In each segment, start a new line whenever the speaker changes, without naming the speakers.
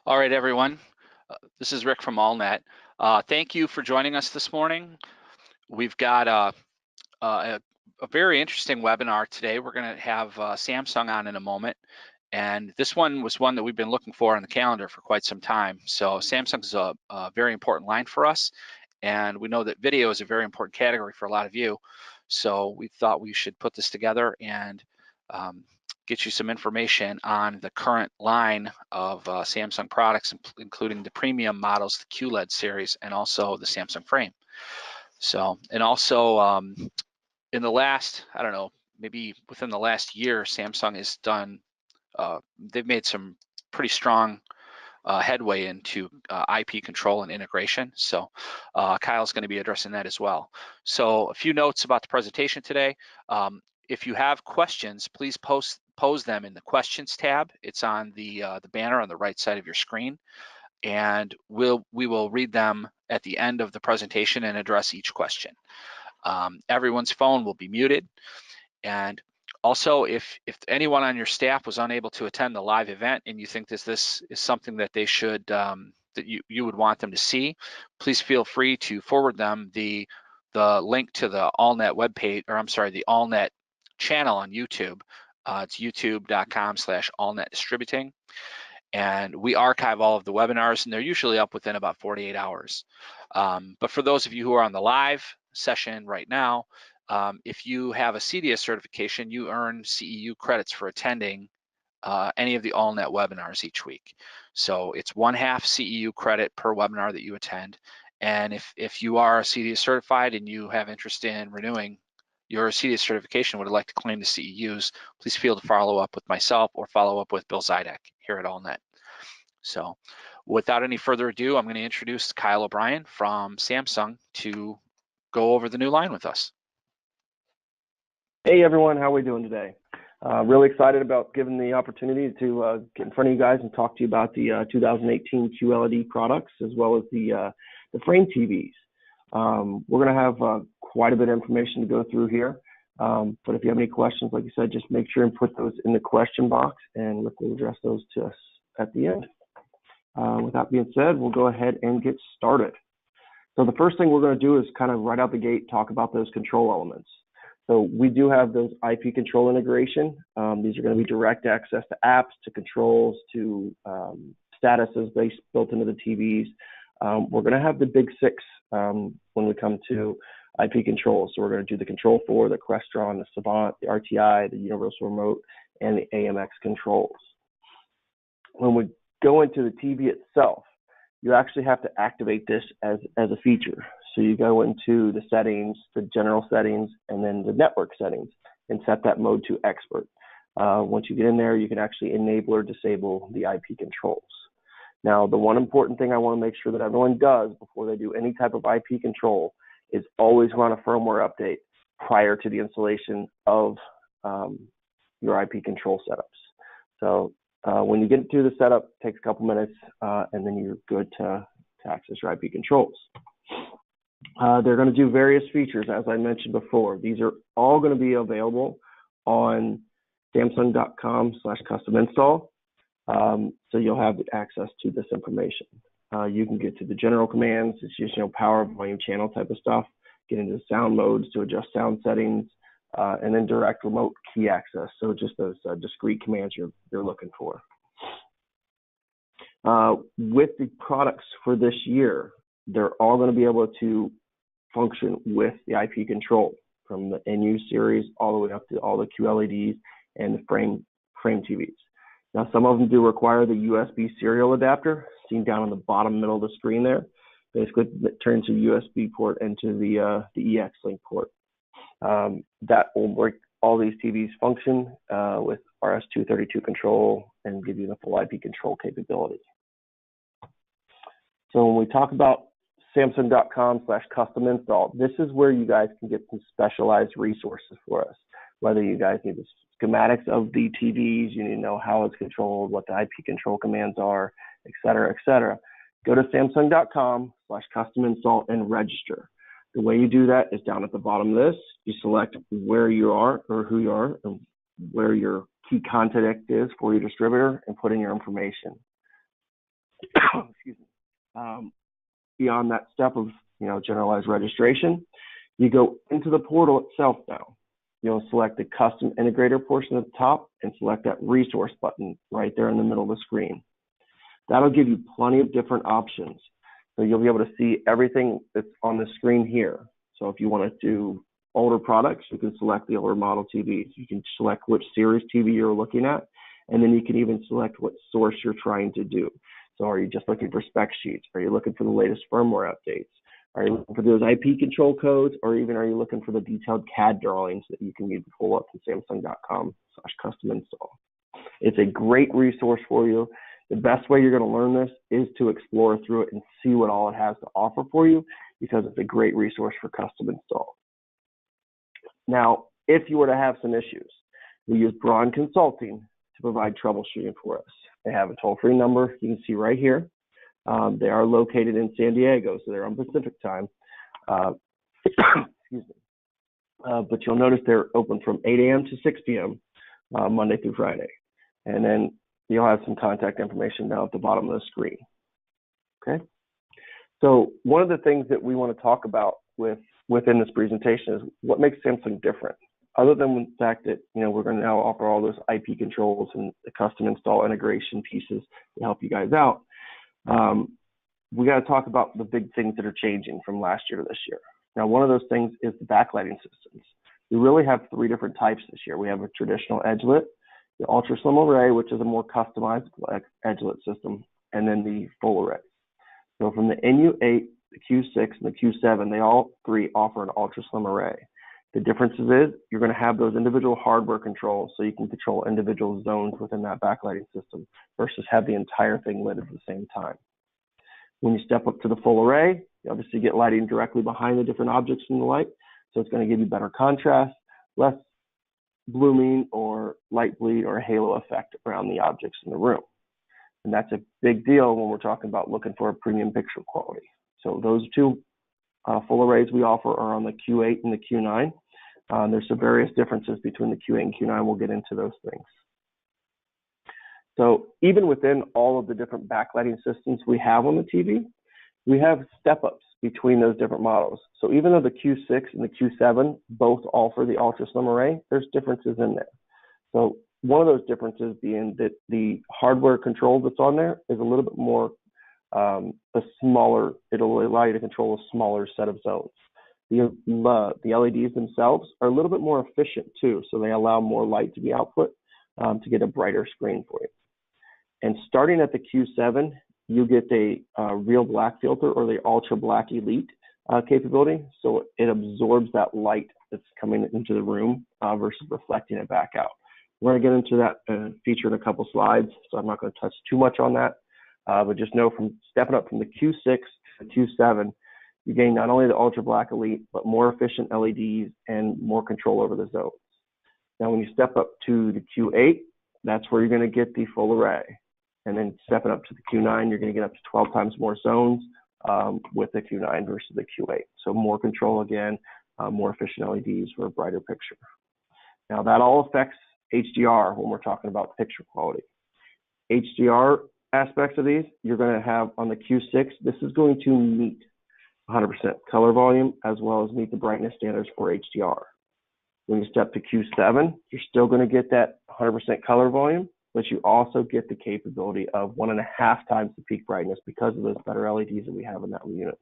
All right, everyone. This is Rick from AllNet. Thank you for joining us this morning. We've got a very interesting webinar today. We're going to have Samsung on in a moment. And this one was one that we've been looking for on the calendar for quite some time. So Samsung's a very important line for us. And we know that video is a very important category for a lot of you. So we thought we should put this together and get you some information on the current line of Samsung products, including the premium models, the QLED series, and also the Samsung frame. So, and also in the last, I don't know, maybe within the last year, Samsung has done, they've made some pretty strong headway into IP control and integration. So Kyle's going to be addressing that as well. So a few notes about the presentation today. If you have questions, please pose them in the questions tab. It's on the banner on the right side of your screen, and we will read them at the end of the presentation and address each question. Everyone's phone will be muted, and also if anyone on your staff was unable to attend the live event and you think this is something that they should that you would want them to see, please feel free to forward them the link to the AllNet webpage, or I'm sorry, the AllNet channel on YouTube. It's youtube.com/allnetdistributing, and we archive all of the webinars, and they're usually up within about 48 hours. But for those of you who are on the live session right now, if you have a CDS certification, you earn CEU credits for attending any of the AllNet webinars each week. So it's 1/2 CEU credit per webinar that you attend. And if you are CDS certified and you have interest in renewing your CDS certification, would like to claim the CEUs, please feel to follow up with myself or follow up with Bill Zidek here at AllNet. So without any further ado, I'm going to introduce Kyle O'Brien from Samsung to go over the new line with us.
Hey everyone, how are we doing today? Really excited about giving the opportunity to get in front of you guys and talk to you about the 2018 QLED products as well as the frame TVs. We're going to have quite a bit of information to go through here, but if you have any questions, like I said, just make sure and put those in the question box and we'll address those to us at the end. With that being said, we'll go ahead and get started. So the first thing we're going to do is kind of right out the gate talk about those control elements. So we do have those IP control integration. These are going to be direct access to apps, to controls, to statuses built into the TVs. We're going to have the big six when we come to IP controls. So we're going to do the Control4, the Crestron, the Savant, the RTI, the Universal Remote, and the AMX controls. When we go into the TV itself, you actually have to activate this as a feature. So you go into the settings, the general settings, and then the network settings, and set that mode to expert. Once you get in there, you can actually enable or disable the IP controls. Now, the one important thing I want to make sure that everyone does before they do any type of IP control is always run a firmware update prior to the installation of your IP control setups. So when you get through the setup, it takes a couple minutes, and then you're good to access your IP controls. They're going to do various features, as I mentioned before. These are all going to be available on Samsung.com/custom install. So you'll have access to this information. You can get to the general commands. It's just, power, volume, channel type of stuff. Get into sound modes to adjust sound settings, and then direct remote key access. So just those discrete commands you're looking for. With the products for this year, they're all going to be able to function with the IP control, from the NU series all the way up to all the QLEDs and the frame TVs. Now, some of them do require the USB serial adapter, seen down on the bottom middle of the screen there. Basically, it turns a USB port into the EX-Link port. That will make all these TVs function with RS-232 control and give you the full IP control capability. So when we talk about Samsung.com/custom install, this is where you guys can get some specialized resources for us. Whether you guys need the schematics of the TVs, you need to know how it's controlled, what the IP control commands are, et cetera, go to Samsung.com/custom install and register. The way you do that is down at the bottom of this. You select where you are or who you are and where your key contact is for your distributor and put in your information. excuse me, beyond that step of generalized registration, you go into the portal itself now. You'll select the custom integrator portion at the top and select that resource button right there in the middle of the screen. That'll give you plenty of different options. So you'll be able to see everything that's on the screen here. So if you want to do older products, you can select the older model TVs. You can select which series TV you're looking at, and then you can even select what source you're trying to do. So are you just looking for spec sheets? Are you looking for the latest firmware updates? Are you looking for those IP control codes, or even are you looking for the detailed CAD drawings that you can use to pull up from Samsung.com/custom install? It's a great resource for you. The best way you're going to learn this is to explore through it and see what all it has to offer for you, because it's a great resource for custom install. Now, if you were to have some issues, we use Braun Consulting to provide troubleshooting for us. They have a toll-free number you can see right here. They are located in San Diego, so they're on Pacific time. Excuse me. But you'll notice they're open from 8 a.m. to 6 p.m. Monday through Friday. And then you'll have some contact information down at the bottom of the screen. Okay. So one of the things that we want to talk about within this presentation is what makes Samsung different. Other than the fact that we're going to now offer all those IP controls and the custom install integration pieces to help you guys out, we got to talk about the big things that are changing from last year to this year. Now, one of those things is the backlighting systems. We really have 3 different types this year. We have a traditional edge-lit, the ultra slim array, which is a more customized edge-lit system, and then the full array. So from the NU8, the Q6, and the Q7, they all 3 offer an ultra slim array. The difference is you're going to have those individual hardware controls, so you can control individual zones within that backlighting system versus have the entire thing lit at the same time. When you step up to the full array, you obviously get lighting directly behind the different objects in the light, so it's going to give you better contrast, less blooming or light bleed or halo effect around the objects in the room. And that's a big deal when we're talking about looking for a premium picture quality. So those 2 full arrays we offer are on the Q8 and the Q9. There's some various differences between the Q8 and Q9. We'll get into those things. So even within all of the different backlighting systems we have on the TV, we have step-ups between those different models. So even though the Q6 and the Q7 both offer the ultra slim array, there's differences in there. So one of those differences being that the hardware control that's on there is a little bit more a smaller, it'll allow you to control a smaller set of zones. The LEDs themselves are a little bit more efficient too, so they allow more light to be output to get a brighter screen for you. And starting at the Q7, you get a real black filter or the ultra black elite capability, so it absorbs that light that's coming into the room versus reflecting it back out. We're going to get into that feature in a couple slides, so I'm not going to touch too much on that. But just know from stepping up from the Q6 to the Q7, you gain not only the ultra black elite, but more efficient LEDs and more control over the zones. Now, when you step up to the Q8, that's where you're going to get the full array. And then stepping up to the Q9, you're going to get up to 12 times more zones with the Q9 versus the Q8. So more control again, more efficient LEDs for a brighter picture. Now, that all affects HDR when we're talking about picture quality. HDR aspects of these, you're going to have on the Q6, this is going to meet 100% color volume as well as meet the brightness standards for HDR. When you step to Q7, you're still going to get that 100% color volume, but you also get the capability of 1.5 times the peak brightness because of those better LEDs that we have in that unit.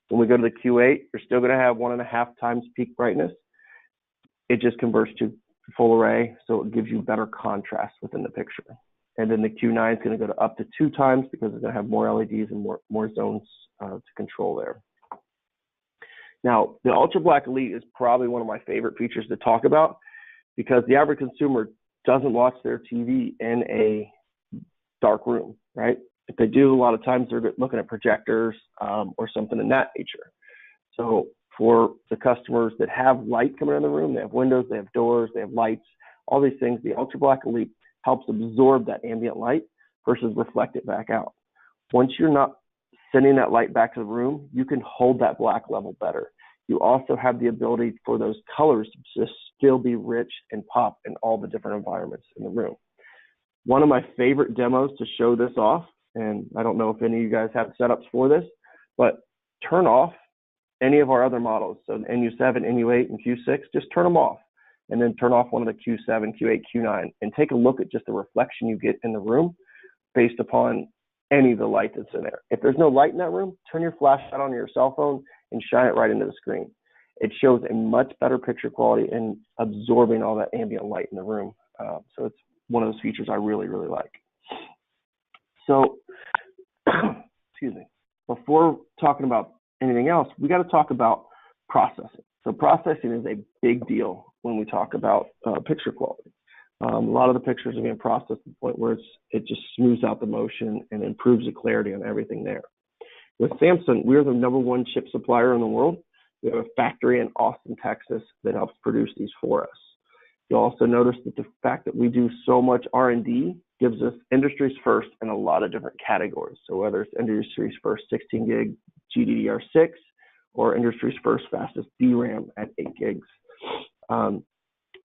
When we go to the Q8, you're still going to have 1.5 times peak brightness. It just converts to full array, so it gives you better contrast within the picture. And then the Q9 is going to go to up to 2 times because it's going to have more LEDs and more zones to control there. Now, the Ultra Black Elite is probably one of my favorite features to talk about because the average consumer doesn't watch their TV in a dark room, right? If they do, a lot of times they're looking at projectors or something in that nature. So for the customers that have light coming in the room, they have windows, they have doors, they have lights, all these things, the Ultra Black Elite helps absorb that ambient light versus reflect it back out. Once you're not sending that light back to the room, you can hold that black level better. You also have the ability for those colors to just still be rich and pop in all the different environments in the room. One of my favorite demos to show this off and I don't know if any of you guys have setups for this, but turn off any of our other models. So NU7, NU8, and Q6, just turn them off. And then turn off one of the Q7, Q8, Q9, and take a look at just the reflection you get in the room based upon any of the light that's in there. If there's no light in that room, turn your flashlight on your cell phone and shine it right into the screen. It shows a much better picture quality in absorbing all that ambient light in the room. So it's one of those features I really, really like. So, excuse me, before talking about anything else, we got to talk about processing. So processing is a big deal when we talk about picture quality. A lot of the pictures are being processed to the point where it just smooths out the motion and improves the clarity on everything there. With Samsung, we're the #1 chip supplier in the world. We have a factory in Austin, Texas that helps produce these for us. You'll also notice that the fact that we do so much R&D gives us industry's first in a lot of different categories. So whether it's industry's first 16 gig GDDR6 or industry's first fastest DRAM at 8 gigs.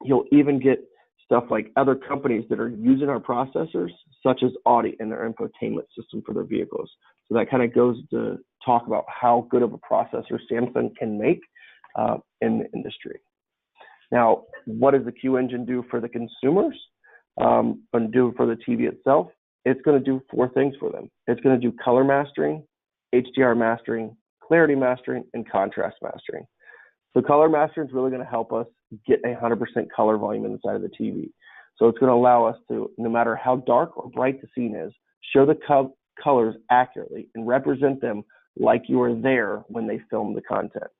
You'll even get stuff like other companies that are using our processors, such as Audi and their infotainment system for their vehicles. So that kind of goes to talk about how good of a processor Samsung can make in the industry. Now, what does the Q engine do for the consumers and do for the TV itself? It's going to do 4 things for them. It's going to do color mastering, HDR mastering, clarity mastering, and contrast mastering. So color mastering is really going to help us get 100% color volume inside of the TV. So it's going to allow us to, no matter how dark or bright the scene is, show the colors accurately and represent them like you were there when they filmed the content.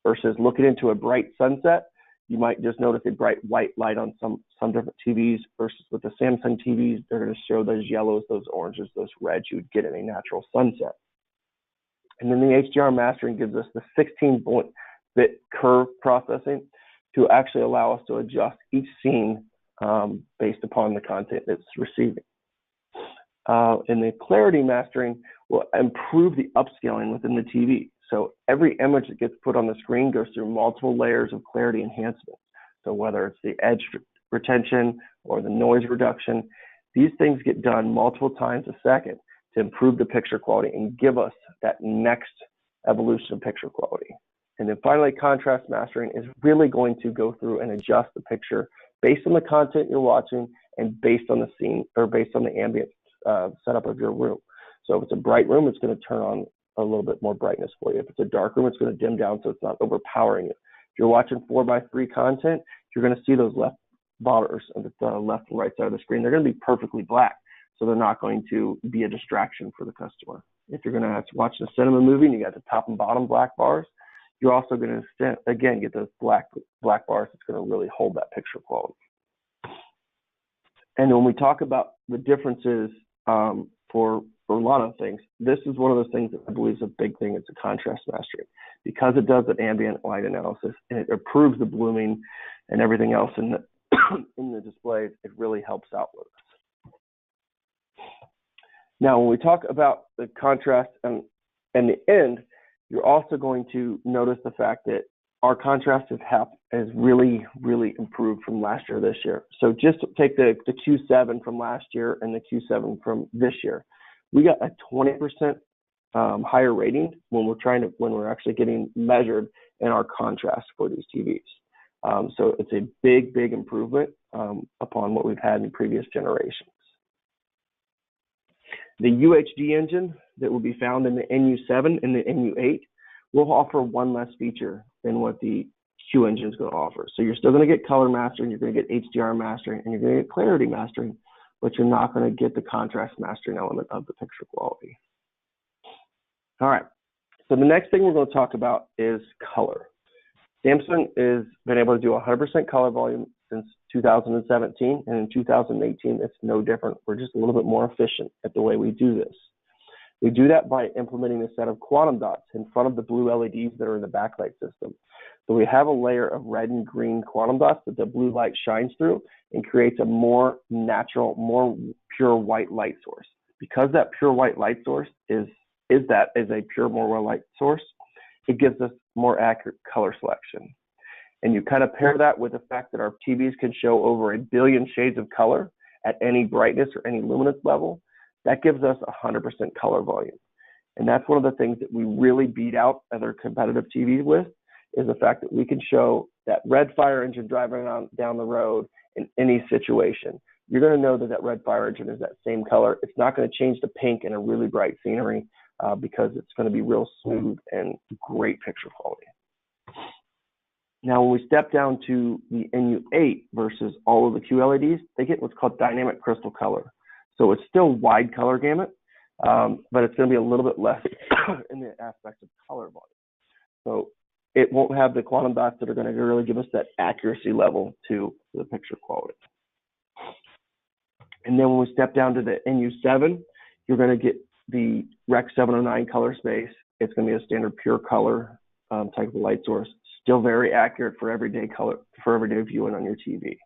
Versus looking into a bright sunset, you might just notice a bright white light on some different TVs, versus with the Samsung TVs, they're going to show those yellows, those oranges, those reds you would get in a natural sunset. And then the HDR mastering gives us the 16-bit curve processing to actually allow us to adjust each scene based upon the content it's receiving. And the clarity mastering will improve the upscaling within the TV. So every image that gets put on the screen goes through multiple layers of clarity enhancement. So whether it's the edge retention or the noise reduction, these things get done multiple times a second to improve the picture quality and give us that next evolution of picture quality. And then finally, contrast mastering is really going to go through and adjust the picture based on the content you're watching and based on the scene or based on the ambient setup of your room. So if it's a bright room, it's going to turn on a little bit more brightness for you. If it's a dark room, it's going to dim down so it's not overpowering you. If you're watching 4:3 content, you're going to see those left bars on the left and right side of the screen. They're going to be perfectly black, so they're not going to be a distraction for the customer. If you're going to have to watch a cinema movie and you got the top and bottom black bars, you're also going to, again, get those black bars. It's going to really hold that picture quality. And when we talk about the differences for a lot of things, this is one of those things that I believe is a big thing. It's a contrast mastering, because it does an ambient light analysis and it improves the blooming and everything else in the in the displays. It really helps out with us. Now, when we talk about the contrast and the end, you're also going to notice the fact that our contrast has really, really improved from last year to this year. So just take the Q7 from last year and the Q7 from this year. We got a 20% higher rating when we're actually getting measured in our contrast for these TVs. So it's a big, big improvement upon what we've had in previous generations. The UHD engine that will be found in the NU7 and the NU8 will offer one less feature than what the Q engine is going to offer. So you're still going to get color mastering, you're going to get HDR mastering, and you're going to get clarity mastering, but you're not going to get the contrast mastering element of the picture quality. All right, so the next thing we're going to talk about is color. Samsung has been able to do 100% color volume since 2017, and in 2018, it's no different. We're just a little bit more efficient at the way we do this. We do that by implementing a set of quantum dots in front of the blue LEDs that are in the backlight system. So we have a layer of red and green quantum dots that the blue light shines through and creates a more natural, more pure white light source. Because that pure white light source is a pure more white light source, it gives us more accurate color selection. And you kind of pair that with the fact that our TVs can show over 1 billion shades of color at any brightness or any luminance level. That gives us 100% color volume. And that's one of the things that we really beat out other competitive TVs with, is the fact that we can show that red fire engine driving down the road in any situation. You're going to know that that red fire engine is that same color. It's not going to change to pink in a really bright scenery because it's going to be real smooth and great picture quality. Now, when we step down to the NU8 versus all of the QLEDs, they get what's called dynamic crystal color. So it's still wide color gamut, but it's going to be a little bit less in the aspect of color volume. So it won't have the quantum dots that are going to really give us that accuracy level to the picture quality. And then when we step down to the NU7, you're going to get the Rec 709 color space. It's going to be a standard pure color type of light source. Still very accurate for everyday color, for everyday viewing on your TV.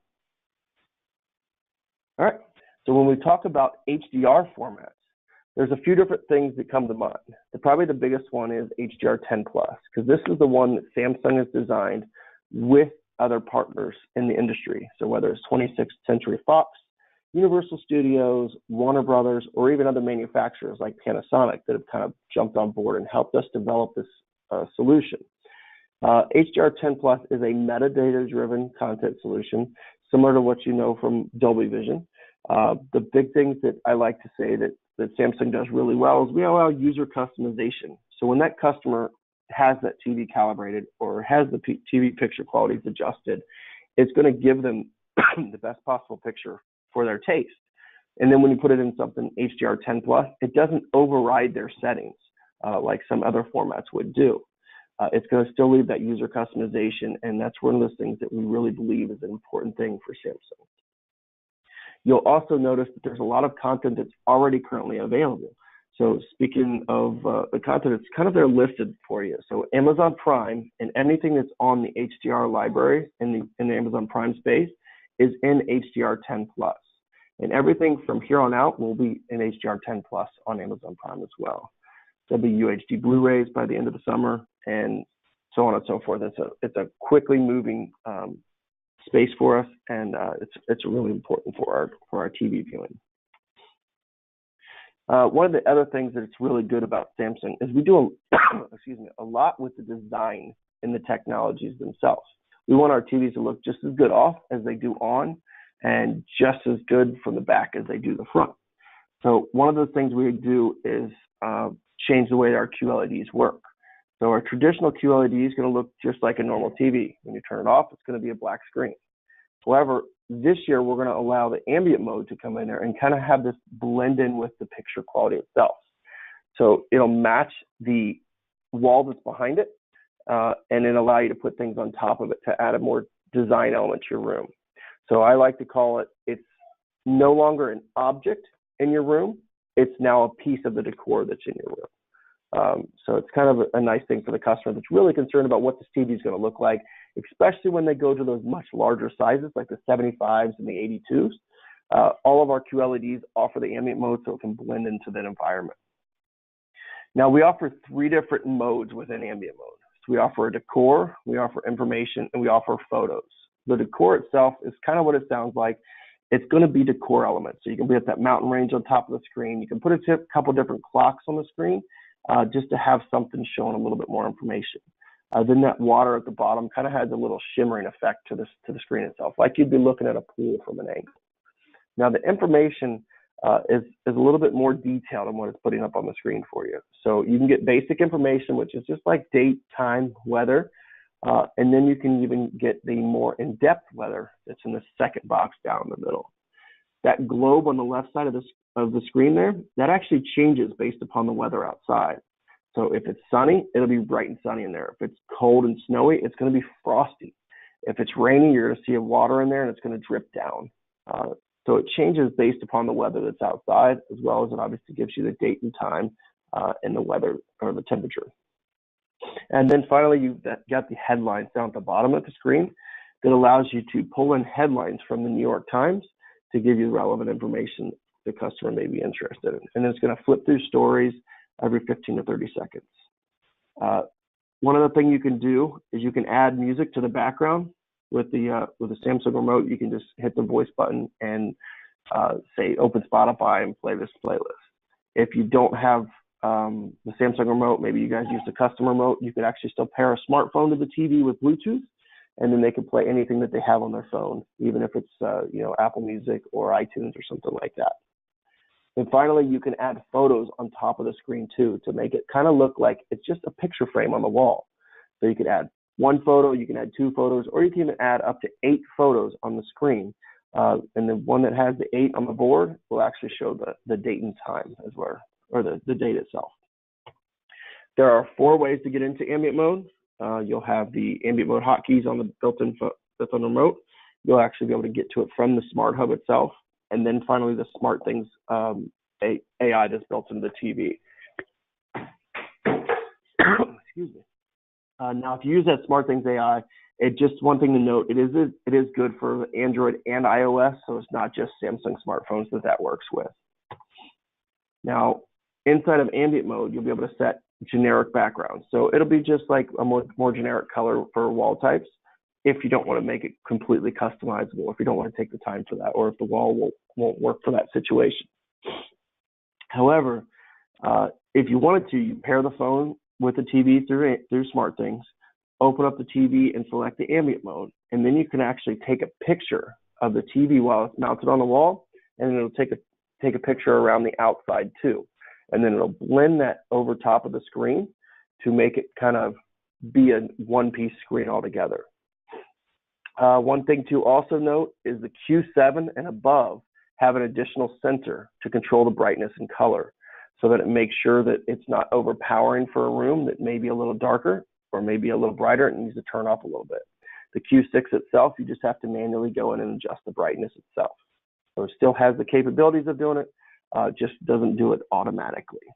All right, so when we talk about HDR formats, there's a few different things that come to mind. Probably the biggest one is HDR10+, because this is the one that Samsung has designed with other partners in the industry. So whether it's 26th Century Fox, Universal Studios, Warner Brothers, or even other manufacturers like Panasonic that have kind of jumped on board and helped us develop this solution. HDR10 Plus is a metadata-driven content solution, similar to what you know from Dolby Vision. The big things that I like to say that Samsung does really well is we allow user customization. So when that customer has that TV calibrated or has the TV picture qualities adjusted, it's going to give them the best possible picture for their taste. And then when you put it in something HDR10 Plus, it doesn't override their settings like some other formats would do. It's going to still leave that user customization, and that's one of those things that we really believe is an important thing for Samsung. You'll also notice that there's a lot of content that's already currently available. So speaking of the content, it's kind of there listed for you. So Amazon Prime and anything that's on the HDR library in the Amazon Prime space is in HDR10 Plus. And everything from here on out will be in HDR10 Plus on Amazon Prime as well. There'll be UHD Blu-rays by the end of the summer, and so on and so forth. It's a quickly moving space for us, and it's really important for our TV viewing. One of the other things that's really good about Samsung is we do a lot with the design and the technologies themselves. We want our TVs to look just as good off as they do on, and just as good from the back as they do the front. So one of the things we do is change the way our QLEDs work. So our traditional QLED is going to look just like a normal TV. When you turn it off, it's going to be a black screen. However, this year we're going to allow the ambient mode to come in there and kind of have this blend in with the picture quality itself. So it'll match the wall that's behind it, and then allow you to put things on top of it to add a more design element to your room. So I like to call it, it's no longer an object in your room, it's now a piece of the decor that's in your room. So it's kind of a nice thing for the customer that's really concerned about what this TV is going to look like, especially when they go to those much larger sizes like the 75s and the 82s. All of our QLEDs offer the ambient mode so it can blend into that environment. Now we offer 3 different modes within ambient mode. So we offer a decor, we offer information, and we offer photos. The decor itself is kind of what it sounds like. It's going to be decor elements. So you can put that mountain range on top of the screen. You can put a couple different clocks on the screen just to have something showing a little bit more information. Then that water at the bottom kind of has a little shimmering effect to the screen itself, like you'd be looking at a pool from an angle. Now the information is a little bit more detailed than what it's putting up on the screen for you. So you can get basic information, which is just like date, time, weather, and then you can even get the more in-depth weather that's in the second box down in the middle. That globe on the left side of the screen there, that actually changes based upon the weather outside. So if it's sunny, it'll be bright and sunny in there. If it's cold and snowy, it's going to be frosty. If it's rainy, you're going to see water in there and it's going to drip down. So it changes based upon the weather that's outside, as well as it obviously gives you the date and time and the weather or the temperature. And then finally, you've got the headlines down at the bottom of the screen that allows you to pull in headlines from the New York Times to give you relevant information the customer may be interested in. And it's going to flip through stories every 15 to 30 seconds. One other thing you can do is you can add music to the background with the Samsung remote. You can just hit the voice button and say open Spotify and play this playlist. If you don't have the Samsung remote, maybe you guys use the custom remote, you could actually still pair a smartphone to the TV with Bluetooth, and then they can play anything that they have on their phone, even if it's Apple Music or iTunes or something like that. And finally, you can add photos on top of the screen too to make it kind of look like it's just a picture frame on the wall. So you could add one photo, you can add two photos, or you can even add up to 8 photos on the screen. And the one that has the 8 on the board will actually show the date and time as well, or the date itself. There are 4 ways to get into ambient mode. You'll have the ambient mode hotkeys on the built-in that's on the remote. You'll actually be able to get to it from the Smart Hub itself. And then finally, the SmartThings AI that's built into the TV. Excuse me. Now, if you use that SmartThings AI, just one thing to note, it is good for Android and iOS, so it's not just Samsung smartphones that works with. Now, inside of ambient mode, you'll be able to set generic backgrounds. So it'll be just like a more generic color for wall types if you don't want to make it completely customizable, if you don't want to take the time for that, or if the wall won't work for that situation. However, if you wanted to, you pair the phone with the TV through SmartThings, open up the TV and select the ambient mode, and then you can actually take a picture of the TV while it's mounted on the wall, and it'll take a picture around the outside too. And then it'll blend that over top of the screen to make it kind of be a one-piece screen altogether. One thing to also note is the Q7 and above have an additional sensor to control the brightness and color so that it makes sure that it's not overpowering for a room that may be a little darker or maybe a little brighter and needs to turn up a little bit. The Q6 itself, you just have to manually go in and adjust the brightness itself. So it still has the capabilities of doing it, just doesn't do it automatically.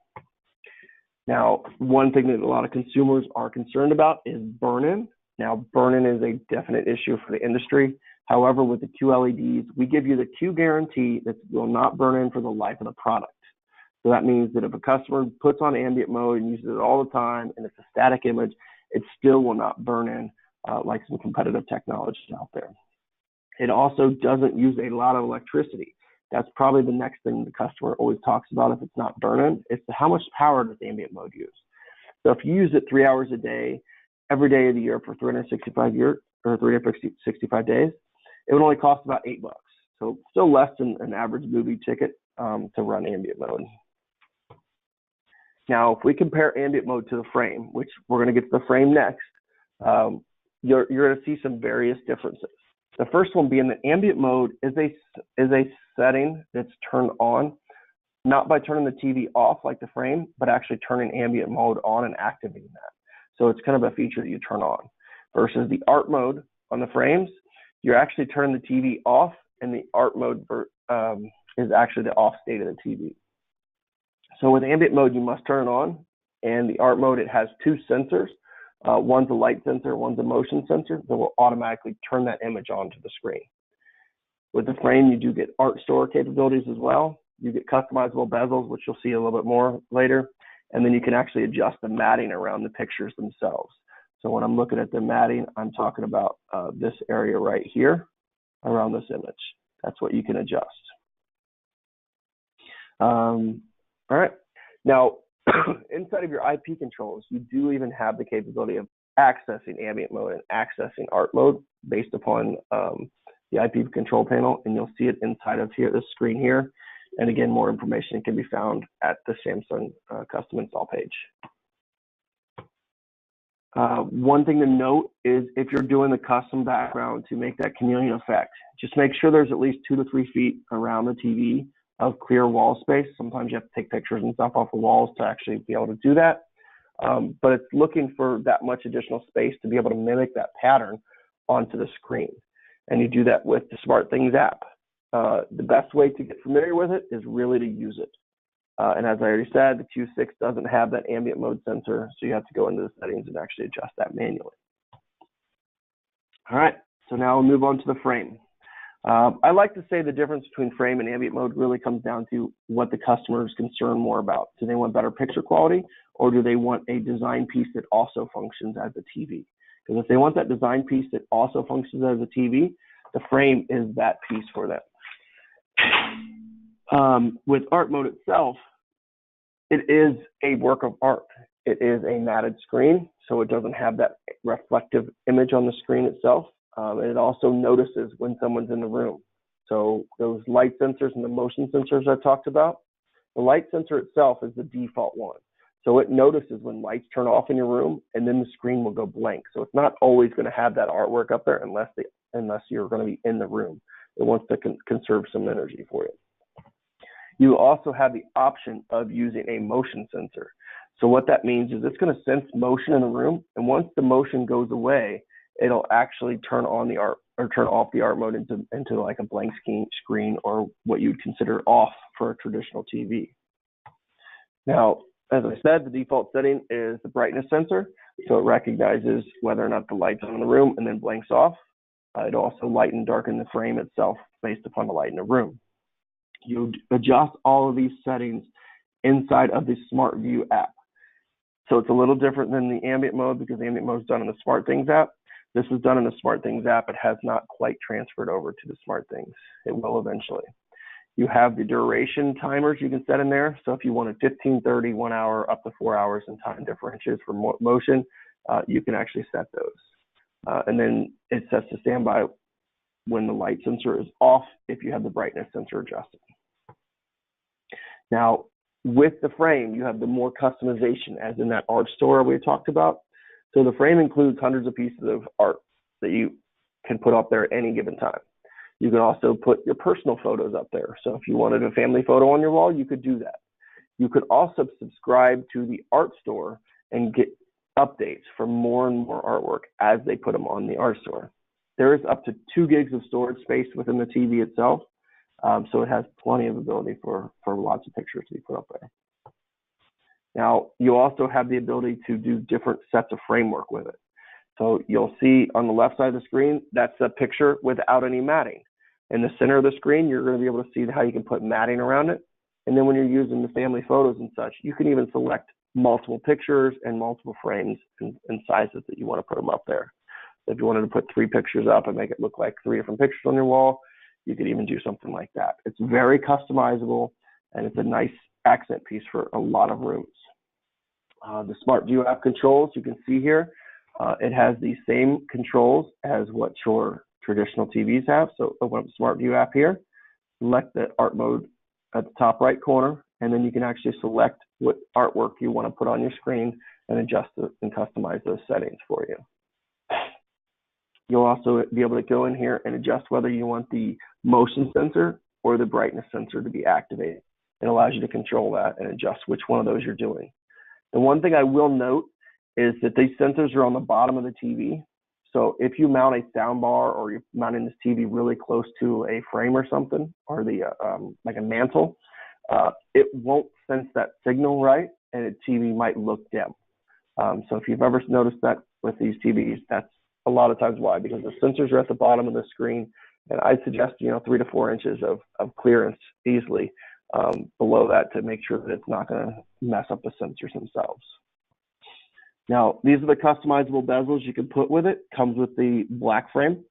Now, one thing that a lot of consumers are concerned about is burn-in. Now, burn-in is a definite issue for the industry. However, with the QLEDs, we give you the Q guarantee that it will not burn in for the life of the product. So that means that if a customer puts on ambient mode and uses it all the time and it's a static image, it still will not burn in like some competitive technologies out there. It also doesn't use a lot of electricity. That's probably the next thing the customer always talks about if it's not burning. It's how much power does ambient mode use? So if you use it 3 hours a day, every day of the year for 365 days, it would only cost about $8. So still less than an average movie ticket to run ambient mode. Now, if we compare ambient mode to the frame, which we're going to get to the frame next, you're going to see some various differences. The first one being that ambient mode is a setting that's turned on, not by turning the TV off like the frame, but actually turning ambient mode on and activating that. So it's kind of a feature that you turn on. Versus the art mode on the frames, you're actually turning the TV off, and the art mode is actually the off state of the TV. So with ambient mode, you must turn it on, and the art mode, it has 2 sensors. One's a light sensor, one's a motion sensor that will automatically turn that image onto the screen. With the frame, you do get art store capabilities as well. You get customizable bezels, which you'll see a little bit more later. And then you can actually adjust the matting around the pictures themselves. So when I'm looking at the matting, I'm talking about this area right here around this image. That's what you can adjust. All right. Now, inside of your IP controls, you do even have the capability of accessing ambient mode and accessing art mode based upon the IP control panel, and you'll see it inside of here, this screen here. And again, more information can be found at the Samsung custom install page. One thing to note is if you're doing the custom background to make that chameleon effect, just make sure there's at least 2 to 3 feet around the TV of clear wall space. Sometimes you have to take pictures and stuff off the walls to actually be able to do that. But it's looking for that much additional space to be able to mimic that pattern onto the screen. And you do that with the SmartThings app. The best way to get familiar with it is really to use it. And as I already said, the Q6 doesn't have that ambient mode sensor, so you have to go into the settings and actually adjust that manually. All right, so now we'll move on to the frame. I like to say the difference between frame and ambient mode really comes down to what the customer is concerned more about. Do they want better picture quality, or do they want a design piece that also functions as a TV? Because if they want that design piece that also functions as a TV, the frame is that piece for them. With art mode itself, It is a work of art. It is a matted screen, so it doesn't have that reflective image on the screen itself. And it also notices when someone's in the room. So those light sensors and the motion sensors I talked about, the light sensor itself is the default one. So it notices when lights turn off in your room, and then the screen will go blank. So it's not always going to have that artwork up there unless you're going to be in the room. It wants to conserve some energy for you. You also have the option of using a motion sensor. So what that means is it's going to sense motion in the room, and once the motion goes away, it'll actually turn on the art or turn off the art mode into like a blank screen or what you'd consider off for a traditional TV. Now, as I said, the default setting is the brightness sensor. So it recognizes whether or not the light's on in the room and then blinks off. It also lighten and darken the frame itself based upon the light in the room. You adjust all of these settings inside of the Smart View app. So it's a little different than the ambient mode because the ambient mode is done in the Smart Things app. This is done in the Smart Things app. It has not quite transferred over to the Smart Things. It will eventually. You have the duration timers you can set in there. So if you wanted 15, 30, 1 hour, up to 4 hours in time differentials for motion, you can actually set those. And then it sets to standby when the light sensor is off if you have the brightness sensor adjusted. Now, with the frame, you have the more customization, as in that art store we talked about. So the frame includes hundreds of pieces of art that you can put up there at any given time. You can also put your personal photos up there. So if you wanted a family photo on your wall, you could do that. You could also subscribe to the art store and get updates for more and more artwork as they put them on the art store. There is up to 2 gigs of storage space within the TV itself. So it has plenty of ability for lots of pictures to be put up there. Now, you also have the ability to do different sets of framework with it. So you'll see on the left side of the screen, that's a picture without any matting. In the center of the screen, you're going to be able to see how you can put matting around it. And then when you're using the family photos and such, you can even select multiple pictures and multiple frames and sizes that you want to put them up there. If you wanted to put 3 pictures up and make it look like 3 different pictures on your wall, you could even do something like that. It's very customizable, and it's a nice accent piece for a lot of rooms. The Smart View app controls, you can see here, it has the same controls as what your traditional TVs have. So open up the Smart View app here, select the art mode at the top right corner, and then you can actually select what artwork you want to put on your screen and adjust it and customize those settings for you. You'll also be able to go in here and adjust whether you want the motion sensor or the brightness sensor to be activated. It allows you to control that and adjust which one of those you're doing. The one thing I will note is that these sensors are on the bottom of the TV. So if you mount a sound bar or you're mounting this TV really close to a frame or something, or the like a mantle, it won't sense that signal right, and the TV might look dim. So if you've ever noticed that with these TVs, that's a lot of times why, because the sensors are at the bottom of the screen, and I'd suggest 3 to 4 inches of clearance easily below that to make sure that it's not going to mess up the sensors themselves. Now, these are the customizable bezels you can put with it. Comes with the black frame.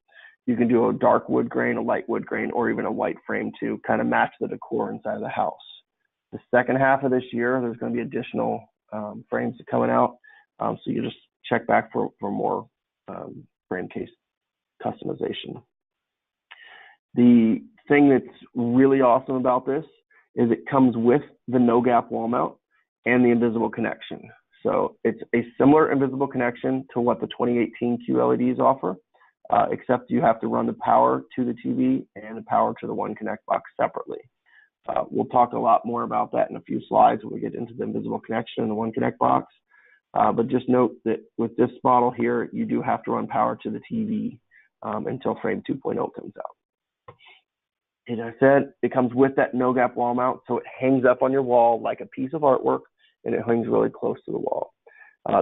You can do a dark wood grain, a light wood grain, or even a white frame to kind of match the decor inside of the house. The second half of this year, there's going to be additional frames coming out. So you just check back for more frame case customization. The thing that's really awesome about this is it comes with the no gap wall mount and the invisible connection. So it's a similar invisible connection to what the 2018 QLEDs offer, except you have to run the power to the TV and the power to the One Connect box separately. We'll talk a lot more about that in a few slides when we get into the invisible connection and the One Connect box. But just note that with this model here, you do have to run power to the TV until frame 2.0 comes out. As I said, it comes with that no gap wall mount, so it hangs up on your wall like a piece of artwork, and it hangs really close to the wall.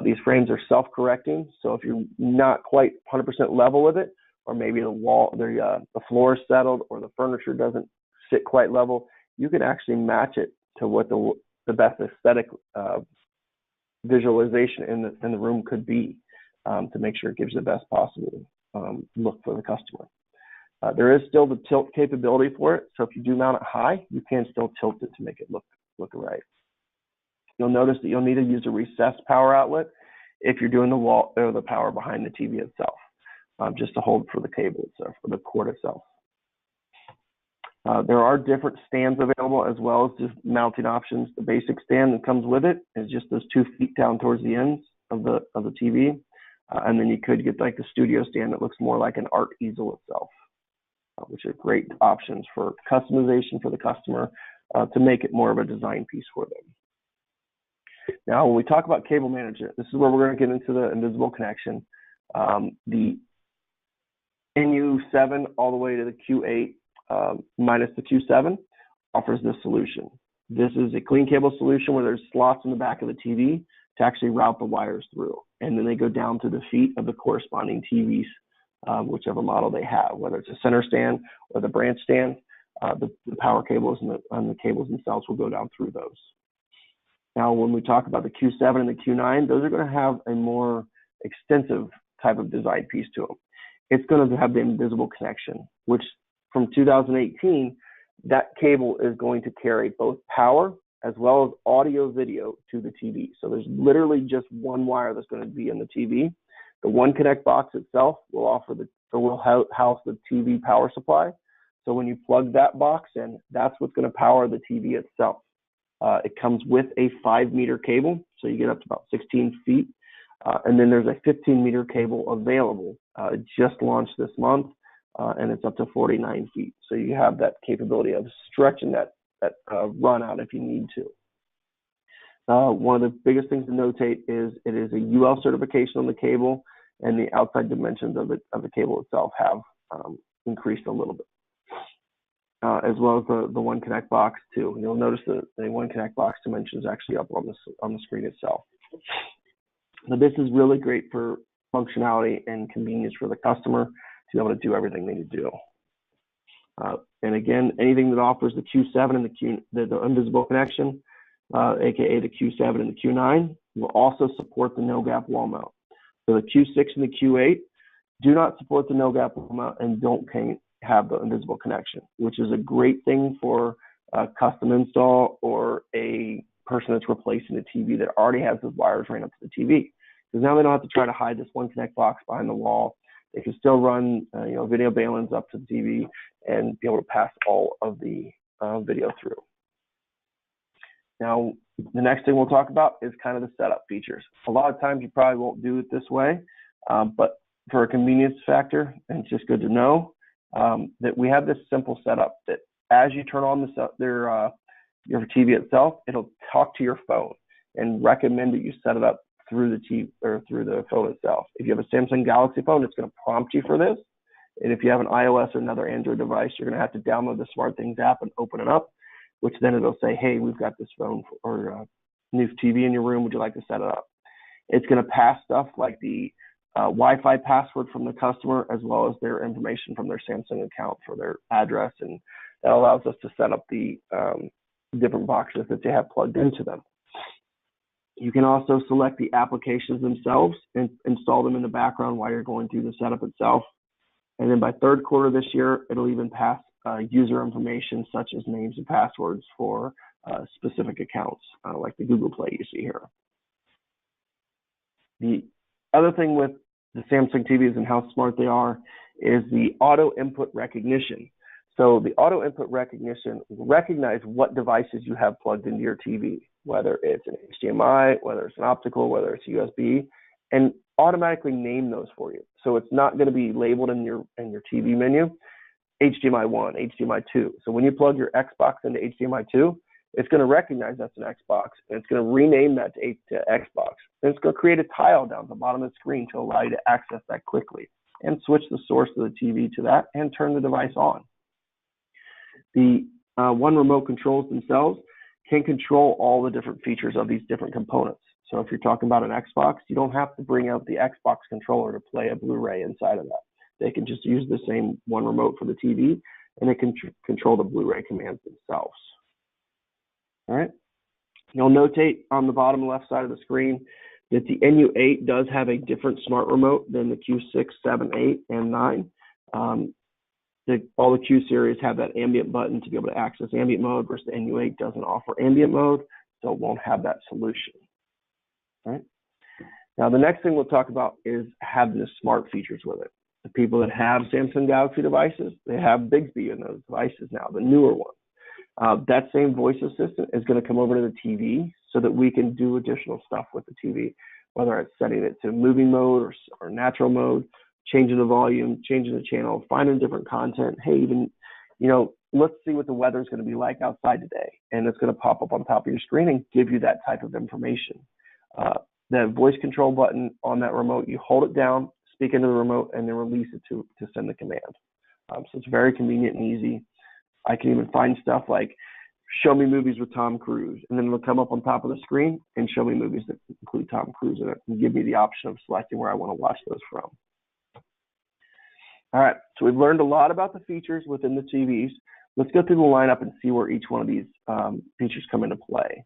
These frames are self-correcting, so if you're not quite 100% level with it, or maybe the floor is settled or the furniture doesn't sit quite level, you can actually match it to what the best aesthetic visualization in the room could be to make sure it gives you the best possible look for the customer. There is still the tilt capability for it, so if you do mount it high, you can still tilt it to make it look right. you'll notice that you'll need to use a recessed power outlet if you're doing the wall or the power behind the TV itself, just to hold for the cable itself, for the cord itself. There are different stands available as well as just mounting options. The basic stand that comes with it is just those 2 feet down towards the ends of the TV. And then you could get like the studio stand that looks more like an art easel itself, which are great options for customization for the customer to make it more of a design piece for them. Now, when we talk about cable management, this is where we're going to get into the invisible connection. The NU7 all the way to the Q8 minus the Q7 offers this solution. This is a clean cable solution where there's slots in the back of the TV to actually route the wires through. And then they go down to the feet of the corresponding TVs, whichever model they have, whether it's a center stand or the branch stand, the power cables and the cables themselves will go down through those. Now, when we talk about the Q7 and the Q9, those are going to have a more extensive type of design piece to them. It's going to have the invisible connection, which from 2018, that cable is going to carry both power as well as audio video to the TV. So there's literally just one wire that's going to be in the TV. The One Connect box itself will house the TV power supply. So when you plug that box in, that's what's going to power the TV itself. It comes with a 5-meter cable, so you get up to about 16 feet. And then there's a 15-meter cable available. It just launched this month, and it's up to 49 feet. So you have that capability of stretching that run out if you need to. One of the biggest things to notate is it is a UL certification on the cable, and the outside dimensions of the cable itself have increased a little bit. As well as the One Connect box too. You'll notice that the One Connect box dimension is actually up on the screen itself. Now, this is really great for functionality and convenience for the customer to be able to do everything they need to do. And again, anything that offers the Q7 and the invisible connection, aka the Q7 and the Q9, will also support the no-gap wall mount. So the Q6 and the Q8 do not support the no-gap wall mount and can't have the invisible connection, which is a great thing for a custom install or a person that's replacing a TV that already has those wires ran up to the TV. Because now they don't have to try to hide this One Connect box behind the wall. They can still run video bail-ins up to the TV and be able to pass all of the video through. Now, the next thing we'll talk about is kind of the setup features. A lot of times you probably won't do it this way, but for a convenience factor, and it's just good to know, that we have this simple setup that as you turn on your TV itself, it'll talk to your phone and recommend that you set it up through the TV or through the phone itself. If you have a Samsung Galaxy phone, it's going to prompt you for this. And if you have an iOS or another Android device, you're going to have to download the SmartThings app and open it up, which then it'll say, hey, we've got this phone or new TV in your room. Would you like to set it up? It's going to pass stuff like the Wi-Fi password from the customer, as well as their information from their Samsung account for their address, and that allows us to set up the different boxes that they have plugged into them. You can also select the applications themselves and install them in the background while you're going through the setup itself. And then by third quarter this year, it'll even pass user information such as names and passwords for specific accounts, like the Google Play you see here. The other thing with the Samsung TVs and how smart they are is the auto input recognition. So the auto input recognition will recognize what devices you have plugged into your TV, whether it's an HDMI, whether it's an optical, whether it's USB, and automatically name those for you. So it's not going to be labeled in your TV menu, HDMI 1, HDMI 2. So when you plug your Xbox into HDMI 2, it's going to recognize that's an Xbox, and it's going to rename that to Xbox. And it's going to create a tile down the bottom of the screen to allow you to access that quickly and switch the source of the TV to that and turn the device on. The One Remote controls themselves can control all the different features of these different components. So if you're talking about an Xbox, you don't have to bring out the Xbox controller to play a Blu-ray inside of that. They can just use the same One Remote for the TV, and it can control the Blu-ray commands themselves. All right. You'll notate on the bottom left side of the screen that the NU8 does have a different smart remote than the Q6, 7, 8, and 9. All the Q series have that ambient button to be able to access ambient mode, versus the NU8 doesn't offer ambient mode. so it won't have that solution. All right. Now, the next thing we'll talk about is having the smart features with it. The people that have Samsung Galaxy devices, they have Bixby in those devices now, the newer ones. That same voice assistant is going to come over to the TV so that we can do additional stuff with the TV, whether it's setting it to movie mode or natural mode, changing the volume, changing the channel, finding different content. Hey, even, let's see what the weather is going to be like outside today. And it's going to pop up on top of your screen and give you that type of information. That voice control button on that remote, you hold it down, speak into the remote, and then release it to send the command. So it's very convenient and easy. I can even find stuff like show me movies with Tom Cruise, and then it'll come up on top of the screen and show me movies that include Tom Cruise in it and give me the option of selecting where I want to watch those from. All right, so we've learned a lot about the features within the TVs. Let's go through the lineup and see where each one of these features come into play.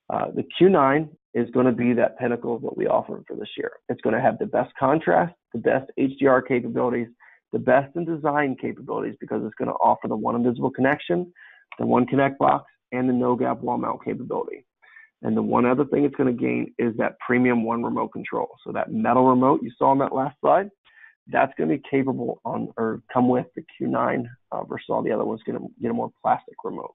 The Q9 is going to be that pinnacle of what we offer for this year. It's going to have the best contrast, the best HDR capabilities, the best in design capabilities, because it's going to offer the one invisible connection, the one connect box, and the no gap wall mount capability. And the one other thing it's going to gain is that premium one remote control. So that metal remote you saw on that last slide, that's going to be capable on or come with the Q9 versus all the other ones going to get a more plastic remote.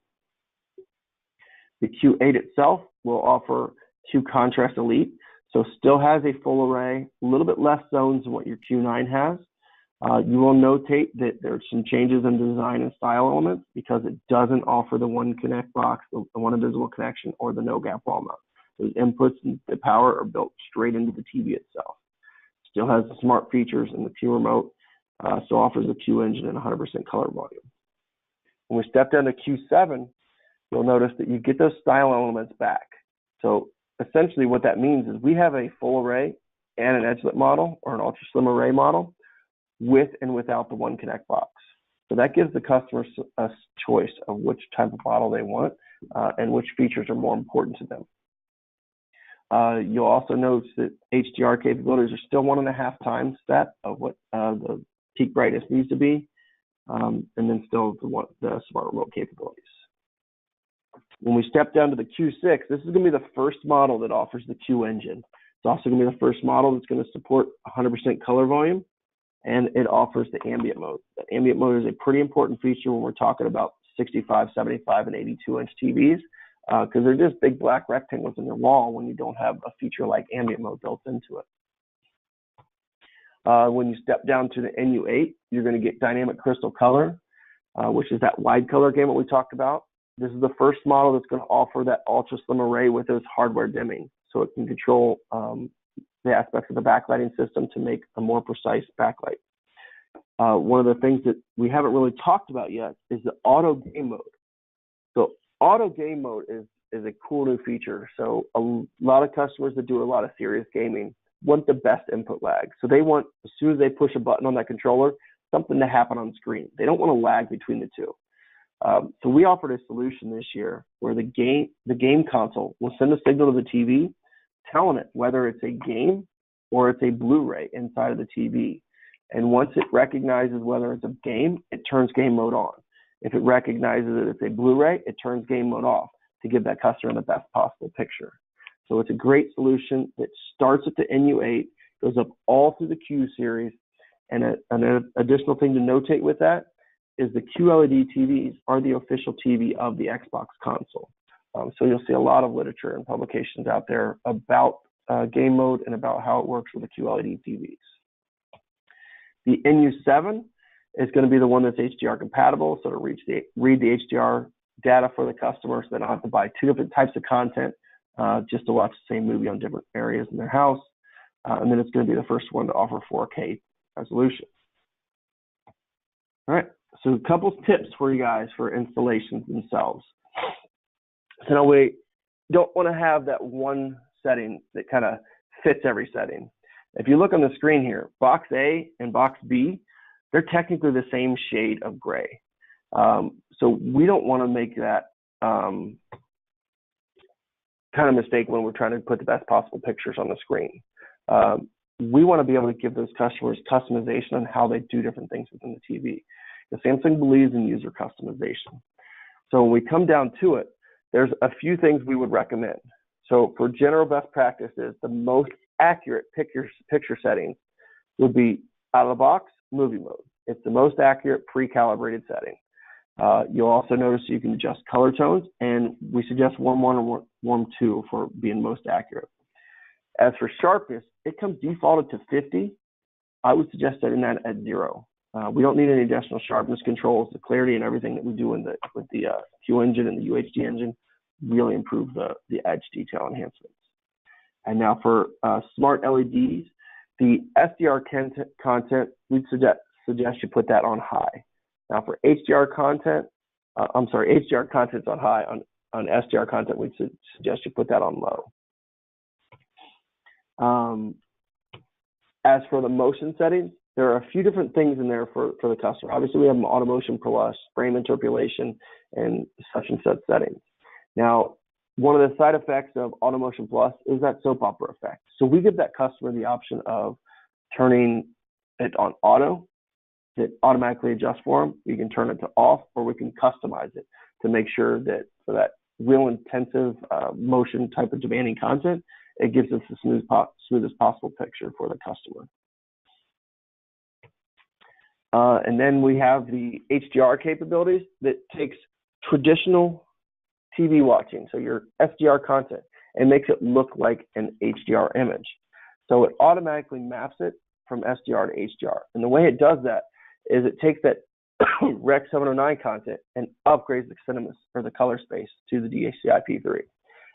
The Q8 itself will offer Q Contrast Elite, so still has a full array, a little bit less zones than what your Q9 has. You will notate that there's some changes in design and style elements because it doesn't offer the one connect box, the one invisible connection, or the no gap wall mount. Those inputs and the power are built straight into the TV itself. Still has the smart features in the Q remote, so offers a Q engine and 100% color volume. When we step down to Q7, you'll notice that you get those style elements back. So essentially what that means is we have a full array and an edgelit model or an ultra slim array model with and without the one connect box. So that gives the customer a choice of which type of model they want and which features are more important to them. You'll also notice that HDR capabilities are still 1.5 times that of what the peak brightness needs to be, and then still the smart remote capabilities. When we step down to the Q6, this is going to be the first model that offers the Q engine. It's also going to be the first model that's going to support 100% color volume, and it offers the ambient mode. The ambient mode is a pretty important feature when we're talking about 65, 75, and 82-inch TVs, because they're just big black rectangles in your wall when you don't have a feature like ambient mode built into it. When you step down to the NU8, you're going to get dynamic crystal color, which is that wide color gamut we talked about. This is the first model that's going to offer that ultra slim array with those hardware dimming, so it can control the aspects of the backlighting system to make a more precise backlight. One of the things that we haven't really talked about yet is the auto game mode. So auto game mode is a cool new feature. So a lot of customers that do a lot of serious gaming want the best input lag. So they want, as soon as they push a button on that controller, something to happen on screen. They don't want to lag between the two. So we offered a solution this year where the game console will send a signal to the TV telling it whether it's a game or it's a Blu-ray inside of the TV. And once it recognizes whether it's a game, it turns game mode on. If it recognizes that it's a Blu-ray, it turns game mode off to give that customer the best possible picture. So it's a great solution that starts at the NU8, goes up all through the Q series. And an additional thing to notate with that is the QLED TVs are the official TV of the Xbox console. So you'll see a lot of literature and publications out there about game mode and about how it works with the QLED TVs. The NU7 is going to be the one that's HDR compatible, so to read the HDR data for the customer, so they don't have to buy two different types of content just to watch the same movie on different areas in their house. And then it's going to be the first one to offer 4K resolution. All right, so a couple tips for you guys for installations themselves. So now we don't want to have that one setting that kind of fits every setting. If you look on the screen here, box A and box B, they're technically the same shade of gray. So we don't want to make that kind of mistake when we're trying to put the best possible pictures on the screen. We want to be able to give those customers customization on how they do different things within the TV. The Samsung believes in user customization. So when we come down to it, there's a few things we would recommend. So for general best practices, the most accurate picture settings would be out of the box, movie mode. It's the most accurate pre-calibrated setting. You'll also notice you can adjust color tones, and we suggest warm 1 or warm 2 for being most accurate. As for sharpness, it comes defaulted to 50. I would suggest setting that at 0. We don't need any additional sharpness controls. The clarity and everything that we do with the Q engine and the UHD engine really improve the edge detail enhancements. And now for smart LEDs, the SDR content, we'd suggest you put that on high. Now for HDR content, HDR content's on high. On SDR content, we'd suggest you put that on low. As for the motion settings, there are a few different things in there for the customer. Obviously, we have automotion plus, frame interpolation, and such and such settings. Now, one of the side effects of automotion plus is that soap opera effect. So we give that customer the option of turning it on auto, that automatically adjusts for them. We can turn it to off, or we can customize it to make sure that for that real intensive motion type of demanding content, it gives us the smoothest possible picture for the customer. And then we have the HDR capabilities that takes traditional TV watching, so your SDR content, and makes it look like an HDR image. So it automatically maps it from SDR to HDR. And the way it does that is it takes that Rec 709 content and upgrades the cinema or the color space to the DCI-P3.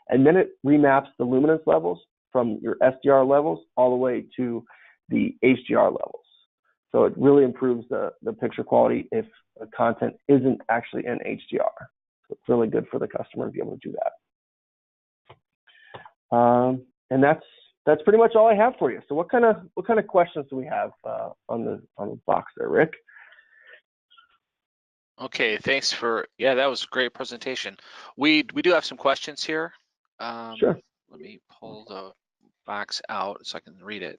And then it remaps the luminance levels from your SDR levels all the way to the HDR levels. So it really improves the picture quality if the content isn't actually in HDR. So it's really good for the customer to be able to do that. And that's pretty much all I have for you. So what kind of questions do we have on the box there, Rick?
Okay, thanks that was a great presentation. We do have some questions here.
Sure.
Let me pull the box out so I can read it.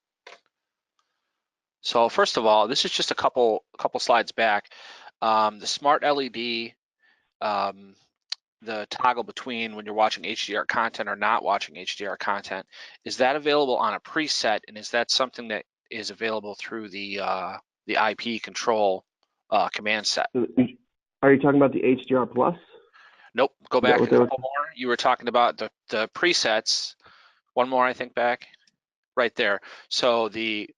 So first of all, this is just a couple slides back. The smart LED, the toggle between when you're watching HDR content or not watching HDR content, is that available on a preset, and is that something that is available through the IP control command set?
Are you talking about the HDR plus?
Nope, go back a couple more. You were talking about the presets. One more, I think, back. Right there. So the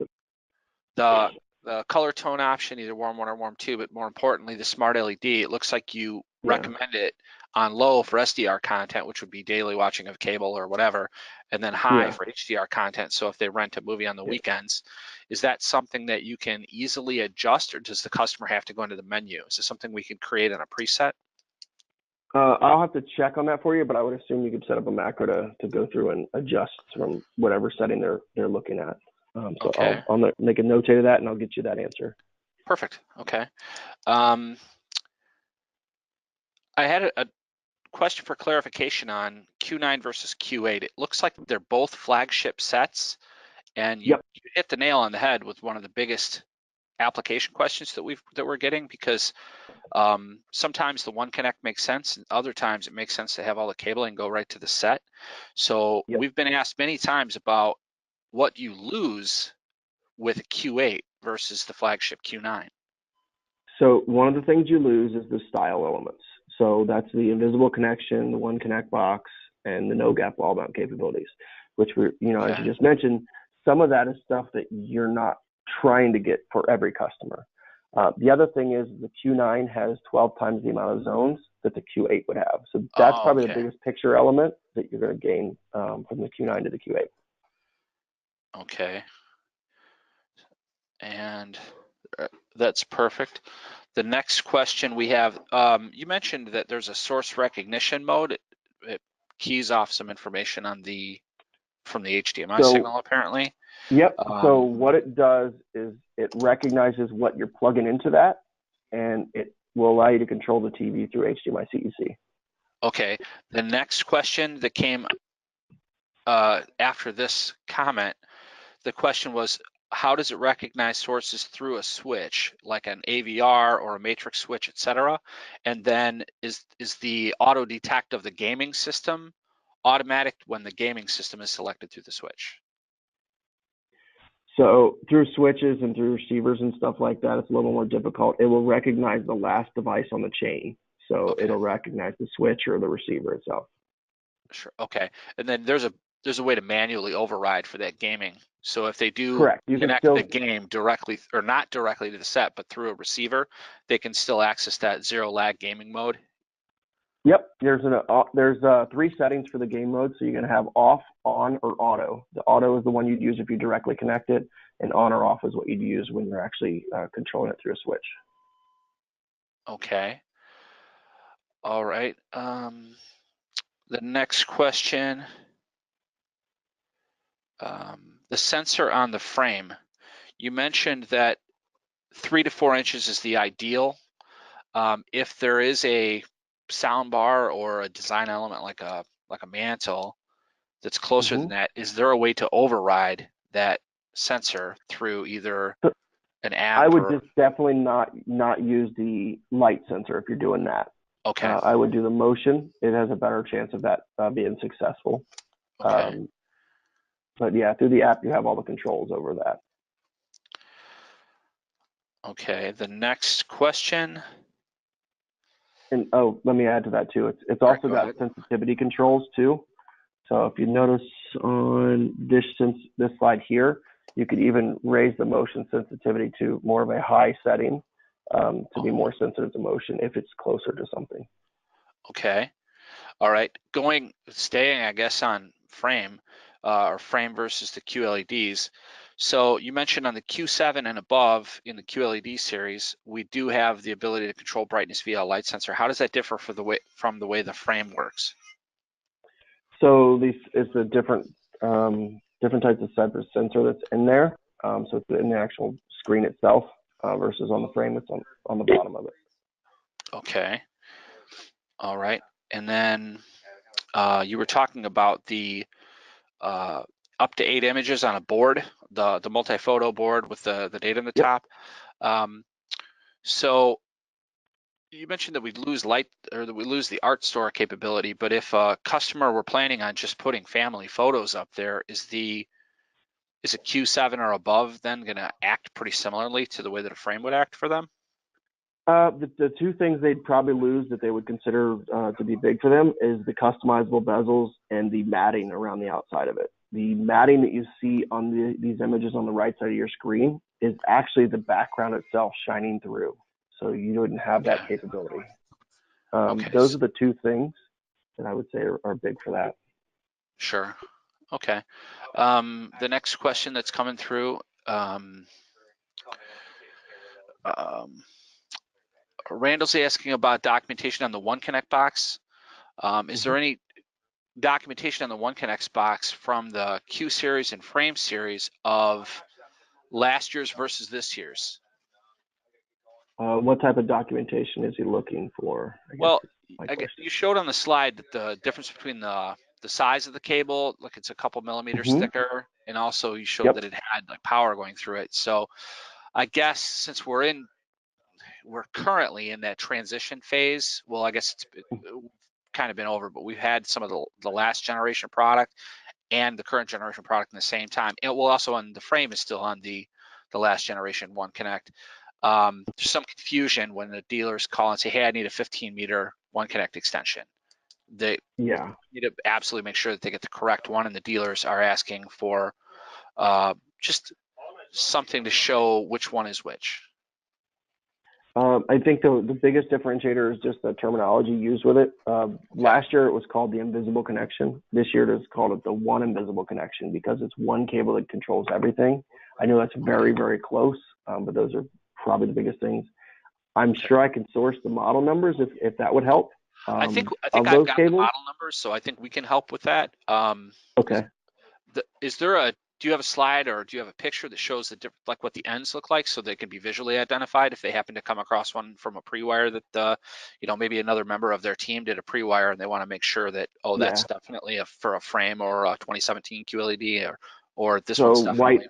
color tone option, either warm 1 or warm 2, but more importantly, the smart LED, it looks like you recommend it on low for SDR content, which would be daily watching of cable or whatever, and then high for HDR content. So if they rent a movie on the weekends, is that something that you can easily adjust, or does the customer have to go into the menu? Is this something we could create on a preset?
I'll have to check on that for you, but I would assume you could set up a macro to go through and adjust from whatever setting they're looking at. So
okay.
I'll make a notate of that, and I'll get you that answer.
Perfect. Okay. I had a question for clarification on Q9 versus Q8. It looks like they're both flagship sets, and you hit the nail on the head with one of the biggest application questions that we're getting, because sometimes the one connect makes sense, and other times it makes sense to have all the cabling go right to the set. So we've been asked many times about what you lose with a Q8 versus the flagship Q9.
So one of the things you lose is the style elements. So that's the invisible connection, the one connect box, and the no gap wall mount capabilities, which as you just mentioned, some of that is stuff that you're not trying to get for every customer. The other thing is the Q9 has 12 times the amount of zones that the Q8 would have. So that's probably the biggest picture element that you're going to gain from the Q9 to the Q8.
Okay. And that's perfect. The next question we have, you mentioned that there's a source recognition mode. It keys off some information from the HDMI signal, apparently.
Yep. So what it does is it recognizes what you're plugging into that, and it will allow you to control the TV through HDMI CEC.
Okay. The next question that came after this comment, the question was, how does it recognize sources through a switch, like an AVR or a matrix switch, etc.? And then is the auto detect of the gaming system automatic when the gaming system is selected through the switch?
So through switches and through receivers and stuff like that, it's a little more difficult. It will recognize the last device on the chain. So
Okay,
it'll recognize the switch or the receiver itself.
sure. Okay, and then there's a way to manually override for that gaming. So if they do
Correct. You can
connect the
still,
game directly or not directly to the set, but through a receiver, they can still access that zero lag gaming mode.
yep, there's three settings for the game mode. So you're going to have off, on, or auto. The auto is the one you'd use if you directly connect it, and on or off is what you'd use when you're actually controlling it through a switch.
Okay. All right. The next question, the sensor on the frame. You mentioned that 3 to 4 inches is the ideal. If there is a sound bar or a design element like a mantle that's closer than
Mm-hmm.
that, is there a way to override that sensor through either an
I
app
would
or?
just definitely not use the light sensor if you're doing that.
Okay,
I would do the motion. It has a better chance of that being successful.
okay,
Um, but yeah, through the app, you have all the controls over that.
okay. The next question.
And oh, let me add to that too. It's
All right,
also
go
got
ahead.
sensitivity controls too. So if you notice on this slide here, you could even raise the motion sensitivity to more of a high setting to be
Oh,
more sensitive to motion if it's closer to something.
okay. All right, staying, I guess, on frame or frame versus the QLEDs. So you mentioned on the Q7 and above in the QLED series, we do have the ability to control brightness via a light sensor. How does that differ from the way the frame works?
So these is the different types of sensor that's in there. So it's in the actual screen itself versus on the frame that's on the bottom of it.
Okay, all right. And then you were talking about the uh, up to 8 images on a board, the multi-photo board with the data on the
Yep.
top. Um, so you mentioned that we'd lose light or that we lose the art store capability, but if a customer were planning on just putting family photos up there, is a Q7 or above then going to act pretty similarly to the way that a frame would act for them?
The two things they'd probably lose that they would consider to be big for them is the customizable bezels and the matting around the outside of it. The matting that you see on these images on the right side of your screen is actually the background itself shining through. So you wouldn't have
Okay.
that capability.
Okay.
Those are the two things that I would say are big for that.
Sure. Okay. The next question that's coming through, um, Randall's asking about documentation on the One Connect box. Is
Mhm.
there any documentation on the One Connect box from the Q series and Frame series of last year's versus this year's?
What type of documentation is he looking for? I guess
Well,
is my question.
you showed on the slide that the difference between the size of the cable, like it's a couple millimeters
Hmm.
thicker, and also you showed
Yep.
that it had like power going through it. So I guess since we're currently in that transition phase, well, I guess it's kind of been over, but we've had some of the last generation product and the current generation product in the same time. It will also on the frame is still on the last generation One Connect. There's some confusion when the dealers call and say, "Hey, I need a 15-meter One Connect extension." They
Yeah.
need to absolutely make sure that they get the correct one, and the dealers are asking for just something to show which one is which.
I think the biggest differentiator is just the terminology used with it.
Okay.
Last year it was called the invisible connection. This year it's called it the one invisible connection because it's one cable that controls everything. I know that's very, very close, but those are probably the biggest things. I'm
Okay.
sure I can source the model numbers if that would help
I think
of
I've
those
got the
cables.
model numbers, so I think we can help with that.
Okay.
Is there a do you have a slide or do you have a picture that shows like what the ends look like so they can be visually identified if they happen to come across one from a pre-wire that maybe another member of their team did a pre-wire and they want to make sure that that's
Yeah.
definitely for a frame or a 2017 QLED or this
So
one's definitely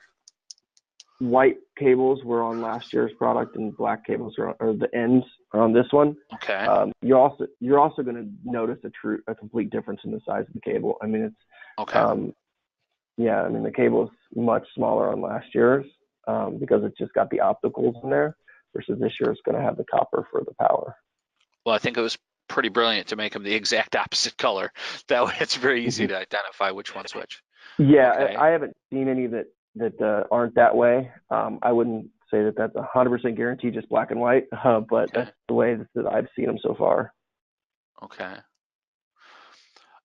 white cables were on last year's product, and black cables are or the ends are on this one.
Okay.
You're also going to notice a complete difference in the size of the cable. I mean, it's
Okay.
yeah, I mean the cable is much smaller on last year's because it's just got the opticals in there versus this year it's going to have the copper for the power.
Well, I think it was pretty brilliant to make them the exact opposite color. That way it's very easy
Mhm.
to identify which one's which.
Yeah,
Okay.
I haven't seen any that aren't that way. I wouldn't say that that's 100% guaranteed, just black and white, but
Okay.
that's the way that I've seen them so far.
Okay.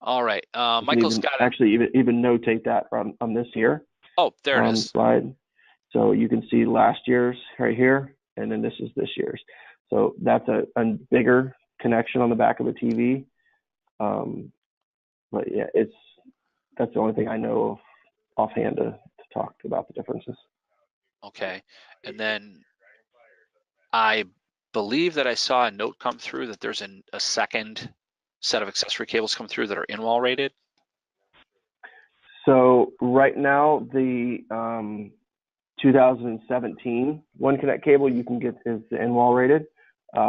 All right.
You can
Michael's
even
got
actually even notate that on this here
oh, there it is.
slide. So you can see last year's right here, and then this is this year's. So that's a bigger connection on the back of the TV. Um, but yeah, that's the only thing I know of offhand to talk about the differences.
Okay. And then I believe that I saw a note come through that there's a second set of accessory cables come through that are in-wall rated.
So right now, the 2017 One Connect cable you can get is the in-wall rated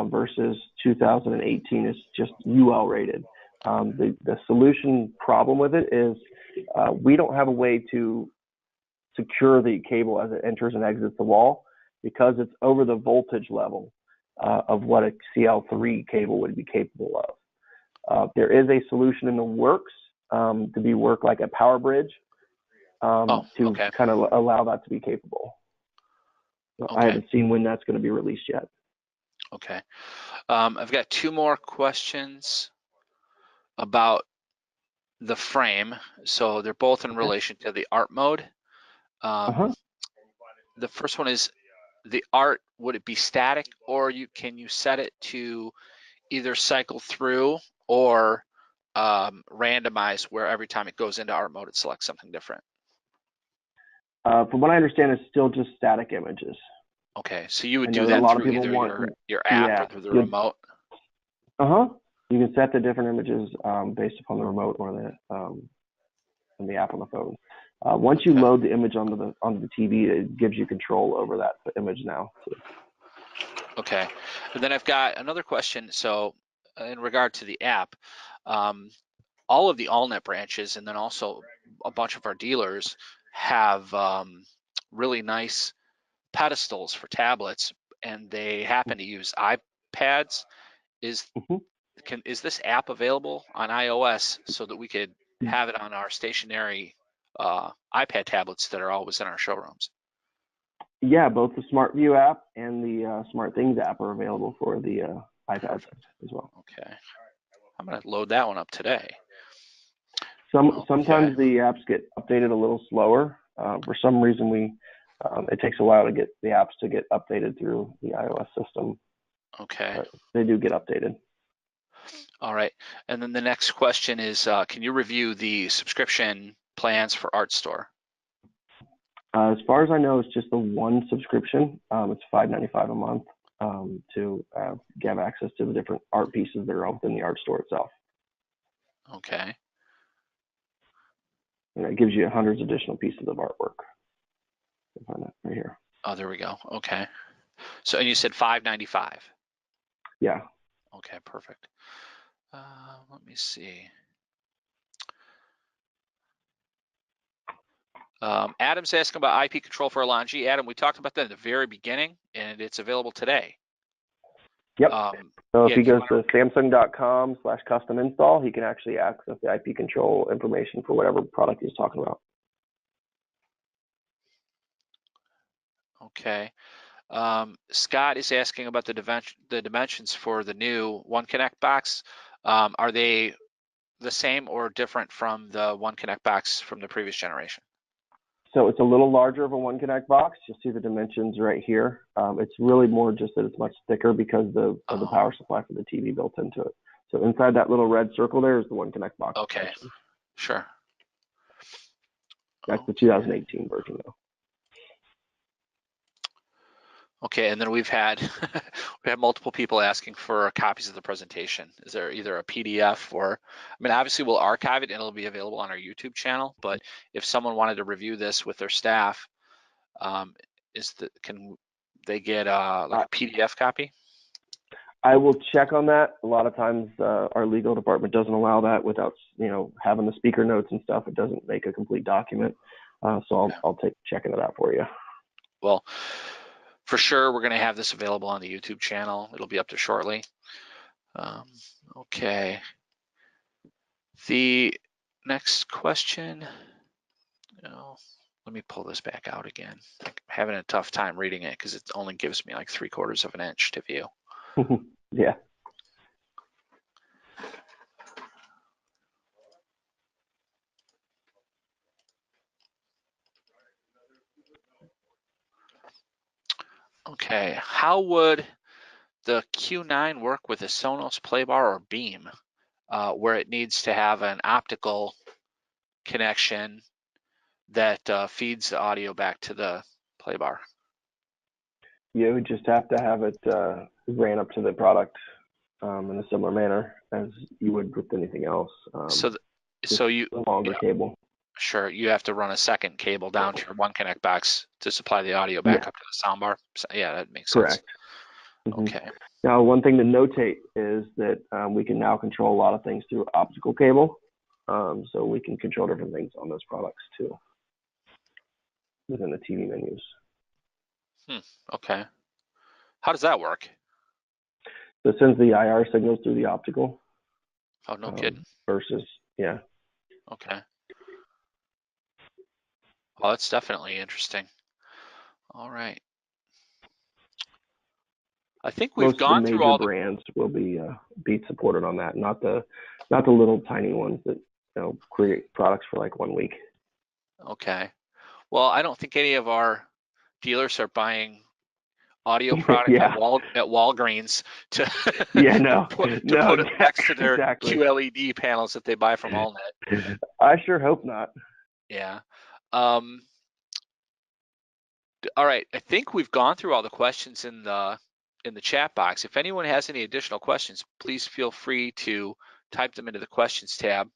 versus 2018 is just UL rated. The solution problem with it is we don't have a way to secure the cable as it enters and exits the wall because it's over the voltage level of what a CL3 cable would be capable of. There is a solution in the works to be work like a power bridge
Oh,
to
okay.
kind of allow that to be capable. I
Okay.
haven't seen when that's going to be released yet.
Okay. I've got two more questions about the frame. So they're both in
Okay.
relation to the art mode. Um,
Uh-huh.
the first one is the art, would it be static or can you set it to either cycle through or randomize where every time it goes into art mode, it selects something different?
From what I understand, it's still just static images.
Okay, so you would
I
do
know that a
that
lot of
through
people
either
want,
your app or
yeah,
through the
you,
remote?
uh-huh. You can set the different images based upon the remote or the app on the phone. Once you
Okay.
load the image onto the TV, it gives you control over that image now too.
Okay. And then I've got another question. So in regard to the app, um, all of the AllNet branches and then also a bunch of our dealers have really nice pedestals for tablets, and they happen to use iPads. Is
Mhm.
is this app available on iOS so that we could have it on our stationary iPad tablets that are always in our showrooms?
Yeah, both the Smart View app and the Smart Things app are available for the iPads
Perfect.
as well.
Okay. I'm going to load that one up today. Okay.
Sometimes the apps get updated a little slower. For some reason, it takes a while to get the apps to get updated through the iOS system,
Okay.
but they do get updated.
All right. And then the next question is, can you review the subscription plans for Art Store?
As far as I know, it's just the one subscription. It's $5.95 a month to have access to the different art pieces that are within the art store itself.
Okay.
And it gives you hundreds of additional pieces of artwork. You can find that right here.
Oh, there we go. Okay. So, and you said $5.95.
Yeah.
Okay, perfect. Let me see. Adam's asking about IP control for Elanji. Adam, we talked about that at the very beginning, and it's available today.
Yep. So if
Yeah,
he
do you
goes
want
to samsung.com/custom install, he can actually access the IP control information for whatever product he's talking about.
to? Okay. Scott is asking about the dimensions for the new One Connect box. Are they the same or different from the One Connect box from the previous generation?
So it's a little larger of a One Connect box. You'll see the dimensions right here. It's really more just that it's much thicker because of the
Oh,
power supply for the TV built into it. So inside that little red circle there is the One Connect box
okay,
dimension.
sure.
That's the
Okay.
2018 version though.
Okay, and then we've had we had multiple people asking for copies of the presentation. Is there either a PDF or, I mean, obviously we'll archive it and it'll be available on our YouTube channel, but if someone wanted to review this with their staff, um, can they get like a PDF copy?
I will check on that. A lot of times, our legal department doesn't allow that without, having the speaker notes and stuff. It doesn't make a complete document. So
Okay.
I'll check into that for you.
Well, for sure, we're going to have this available on the YouTube channel. It'll be up there shortly. Um, okay. The next question. Oh, let me pull this back out again. I'm having a tough time reading it because it only gives me like 3/4 of an inch to view.
Yeah.
Okay, how would the Q9 work with a Sonos playbar or beam, where it needs to have an optical connection that feeds the audio back to the playbar?
You would just have to have it ran up to the product in a similar manner as you would with anything else.
So,
Just
you,
a longer
yeah,
cable.
sure, you have to run a second cable down to your One Connect box to supply the audio back
Yeah,
up to the soundbar. So, yeah, that makes sense.
correct. hmm
Okay.
Now, one thing to notate is that we can now control a lot of things through optical cable. So we can control different things on those products too within the TV menus.
Okay. How does that work?
So it sends the IR signals through the optical
Oh, no kidding.
versus, yeah.
Okay. Well, that's definitely interesting. All right. I think we've
Most of the
gone through
major
all the.
brands will be supported on that, not the little tiny ones that create products for like 1 week.
Okay. Well, I don't think any of our dealers are buying audio product at
Yeah,
Walgreens to
yeah, no,
to
no,
put it next to their
exactly.
QLED panels that they buy from AllNet.
I sure hope not.
Yeah. Um, all right. I think we've gone through all the questions in the chat box. If anyone has any additional questions, please feel free to type them into the questions tab,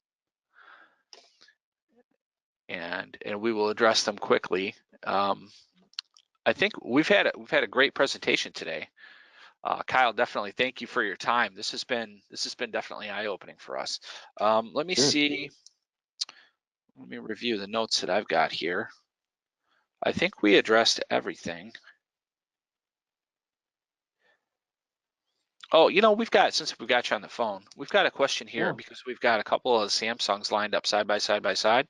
and we will address them quickly. I think we've had a great presentation today. Kyle, definitely thank you for your time. This has been definitely eye-opening for us. Let me
Sure.
see. Let me review the notes that I've got here. I think we addressed everything. Oh, since we've got you on the phone, we've got a question here
Yeah.
because we've got a couple of Samsungs lined up side by side,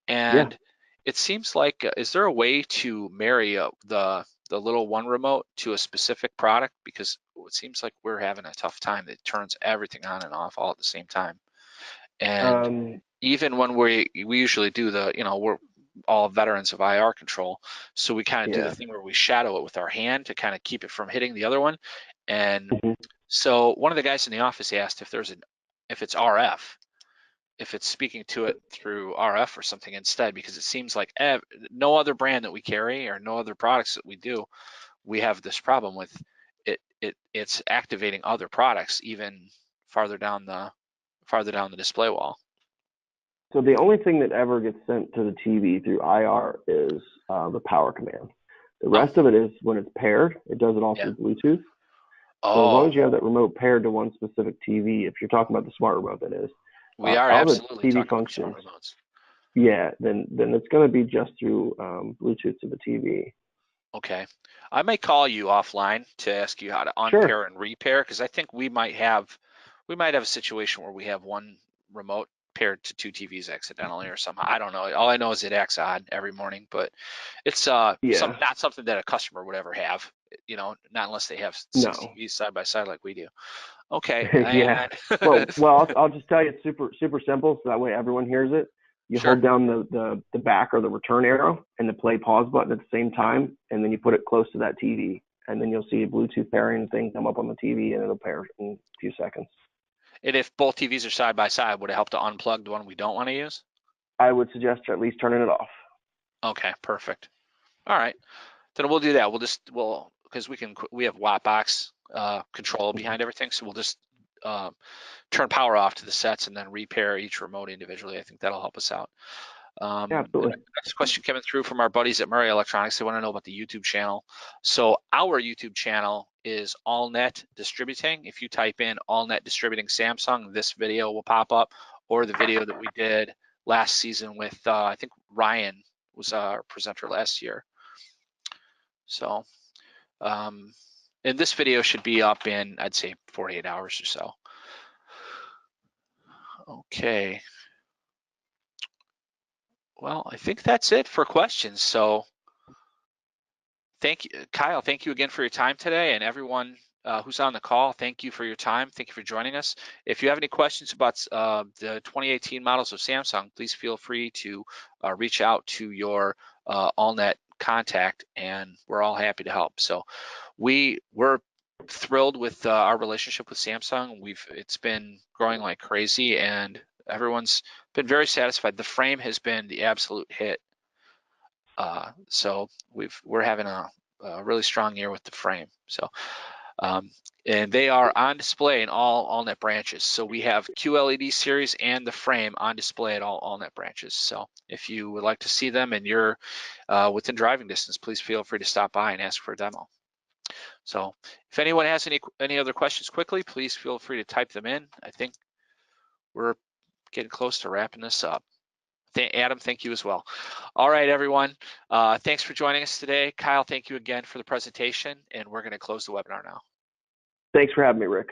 Yeah.
and it seems like, is there a way to marry the little one remote to a specific product? Because it seems like we're having a tough time. It turns everything on and off all at the same time. And
Um,
even when we usually do we're all veterans of IR control, so we kind of do the
yeah.
thing where we shadow it with our hand to kind of keep it from hitting the other one. And
hmm
so one of the guys in the office asked if it's RF, if it's speaking to it through RF or something instead, because it seems like no other brand that we carry or no other products that we do, we have this problem with it's activating other products even farther down the display wall.
So the only thing that ever gets sent to the TV through IR is the power command. The
Oh,
rest of it is when it's paired, it does it all
yeah.
through Bluetooth. So as long
Oh,
as you have that remote paired to one specific TV, if you're talking about the smart remote, that is,
we are
all the
absolutely
TV
talking about the smart
functions,
remotes.
yeah, then it's going to be just through Bluetooth to the TV.
Okay. I may call you offline to ask you how to
Sure.
unpair and repair, because I think we might have a situation where we have one remote paired to two TVs accidentally or somehow. I don't know. All I know is it acts odd every morning, but it's
Yeah.
not something that a customer would ever have, not unless they have six
No.
TVs side by side like we do. Okay.
Yeah.
And
Well, I'll just tell you it's super simple, so that way everyone hears it. You
sure.
hold down the back or the return arrow and the play pause button at the same time, and then you put it close to that TV, and then you'll see a Bluetooth pairing thing come up on the TV, and it'll pair in a few seconds.
And if both TVs are side by side, would it help to unplug the one we don't want to use?
I would suggest at least turning it off.
Okay, perfect. All right. Then we'll do that. Because we have Wattbox control behind everything, so we'll just uh, turn power off to the sets and then repair each remote individually. I think that'll help us out.
Yeah, absolutely.
Next question coming through from our buddies at Murray Electronics. They want to know about the YouTube channel. So our YouTube channel is AllNet Distributing. If you type in AllNet Distributing Samsung, this video will pop up, or the video that we did last season with, I think Ryan was our presenter last year. So, and this video should be up in, I'd say, 48 hours or so. Okay. Well, I think that's it for questions. So thank you, Kyle. Thank you again for your time today, and everyone who's on the call. Thank you for your time. Thank you for joining us. If you have any questions about the 2018 models of Samsung, please feel free to reach out to your AllNet contact, and we're all happy to help. So we're thrilled with our relationship with Samsung. It's been growing like crazy, and everyone's been very satisfied. The frame has been the absolute hit. So we're having a really strong year with the frame. So and they are on display in all AllNet branches. So we have QLED series and the frame on display at all AllNet branches. So if you would like to see them and you're within driving distance, please feel free to stop by and ask for a demo. So if anyone has any other questions quickly, please feel free to type them in. I think we're getting close to wrapping this up. Adam, thank you as well. All right, everyone. Thanks for joining us today. Kyle, thank you again for the presentation, and we're going to close the webinar now.
Thanks for having me, Rick.